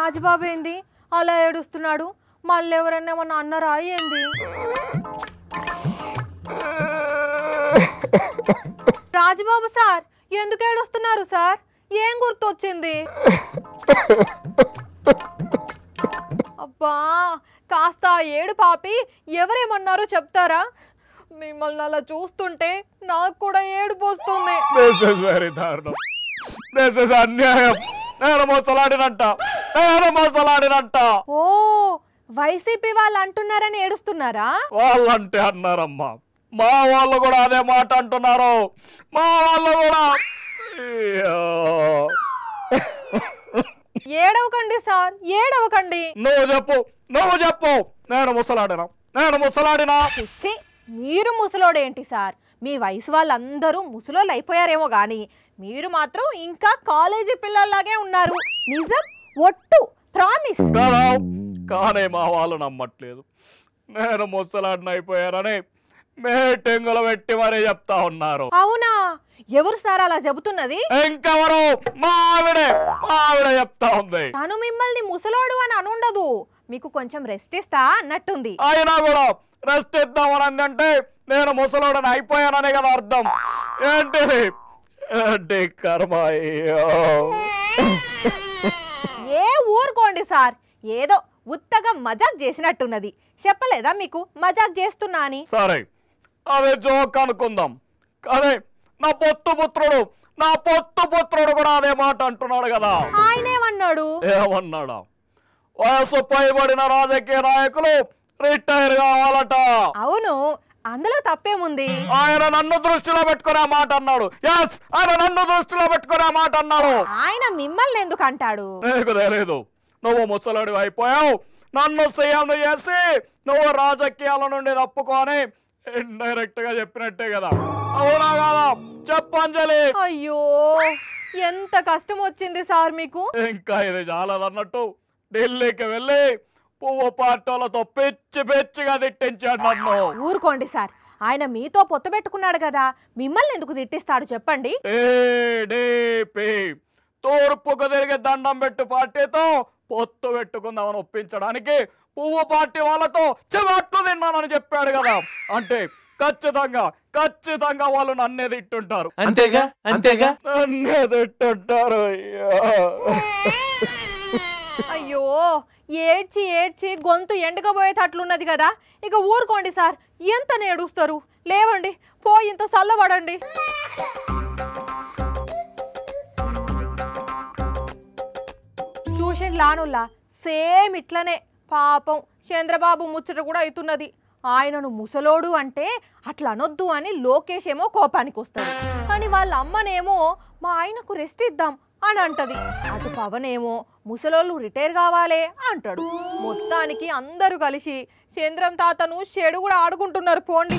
రాజుబాబు ఏంది అలా ఏడుస్తున్నాడు? మళ్ళీ ఎవరన్నా ఏమన్నా అన్నారా ఏంది? రాజుబాబు సార్ ఎందుకు ఏడుస్తున్నారు సార్? ఏం గుర్తొచ్చింది? అబ్బా కాస్త ఏడు పాపి, ఎవరేమన్నారో చెప్తారా? మిమ్మల్ని అలా చూస్తుంటే నాకు కూడా ఏడుపు వస్తుంది. అన్యాయం. నేను మోసలాడినంట. ఓ వైసీపీ వాళ్ళు అంటున్నారని ఏడుస్తున్నారా? వాళ్ళంటే అన్నారమ్మా, మా వాళ్ళు కూడా అదే మాట అంటున్నారు. మా వాళ్ళు కూడా. ఏడవకండి సార్, ఏడవకండి. నువ్వు చెప్పు నేను ముసలాడినా? మీరు ముసలోడేంటి సార్? మీ వయసు వాళ్ళందరూ ముసలోళ్ళు అయిపోయారేమో గాని మీరు మాత్రం ఇంకా కాలేజీ పిల్లల్లాగే ఉన్నారు. నిజం, ఒట్టు, ప్రామిస్. కానీ మా వాళ్ళు నమ్మట్లేదు. నేను ముసలాడిన అయిపోయారని మీటింగులు పెట్టి మరీ చెప్తా ఉన్నారు. అవునా? ఎవరు సార్ అలా చెబుతున్నది? ఇంకెవరు? మా ఆవిడ చెప్తా ఉంది. తను మిమ్మల్ని ముసలోడు అని అనుండదు, మీకు కొంచెం రెస్ట్ ఇస్తా అన్నట్టుంది. అయినా కూడా రెస్ట్ ఇద్దామని అంటే నేను ముసలోడని అయిపోయాననే కదా అర్థం. ఏంటి కర్మ? ఏ ఊరుకోండి సార్, ఏదో ఉత్తగా మజాక్ చేసినట్టున్నది. చెప్పలేదా మీకు మజాక్ చేస్తున్నా అని? సరే అదే జోక్ అనుకుందాం. కానీ నా పొత్తు పుత్రుడు కూడా అదే మాట అంటున్నాడు కదా. ఆయన ఏమన్నాడా? వయసు పైబడిన రాజకీయ నాయకులు రిటైర్ కావాలట. అవును, అందులో తప్పేముంది? ఆయన నన్ను దృష్టిలో పెట్టుకునే మాట అన్నాడు. ఆయన మిమ్మల్ని ఎందుకు అంటాడు? నీకు తెలియదు, నువ్వు ముసలుడి అయిపోయావు. నన్ను సీఎం చేసి నువ్వు రాజకీయాల నుండి తప్పుకొని ఇండైరెక్ట్ గా చెప్పినట్టే కదా. అవునా కదా? చెప్పంజలి. అయ్యో ఎంత కష్టం వచ్చింది సార్ మీకు. ఇంకా ఇది చాలదన్నట్టు ఢిల్లీకి వెళ్ళి పువ్వు పార్టీలతో పిచ్చిగా తిట్టించాడు నన్ను. ఊరుకోండి సార్, ఆయన మీతో పొత్తు పెట్టుకున్నాడు కదా, మిమ్మల్ని ఎందుకు తిట్టిస్తాడు చెప్పండి? తూర్పుకు తిరిగి దండం పెట్టు పార్టీతో పొత్తు పెట్టుకుందామని ఒప్పించడానికి పువ్వు పార్టీ వాళ్ళతో చివట్లు తిన్నానని చెప్పాడు కదా. అంటే ఖచ్చితంగా వాళ్ళు నన్నే తిట్టుంటారు. అంతేగా నన్నే తిట్టుంటారు. అయ్యో ఏడ్చి గొంతు ఎండకపోయేటట్లున్నది కదా. ఇక ఊరుకోండి సార్, ఎంత నేడుస్తారు. లేవండి, పోయి ఇంత చల్లబడండి. చూసిన లానుల్లా సేమ్ ఇట్లనే పాపం చంద్రబాబు ముచ్చట కూడా అవుతున్నది. ఆయనను ముసలోడు అంటే అట్లా అనొద్దు అని లోకేష్ ఏమో కోపానికి వస్తాడు, కానీ వాళ్ళ అమ్మనేమో మా ఆయనకు రెస్ట్ ఇద్దాం అని అంటది. అటు పవన్ ఏమో ముసలోళ్ళు రిటైర్ కావాలే అంటాడు. మొత్తానికి అందరూ కలిసి చంద్రం తాతను చెడు కూడా ఆడుకుంటున్నారు పోండి.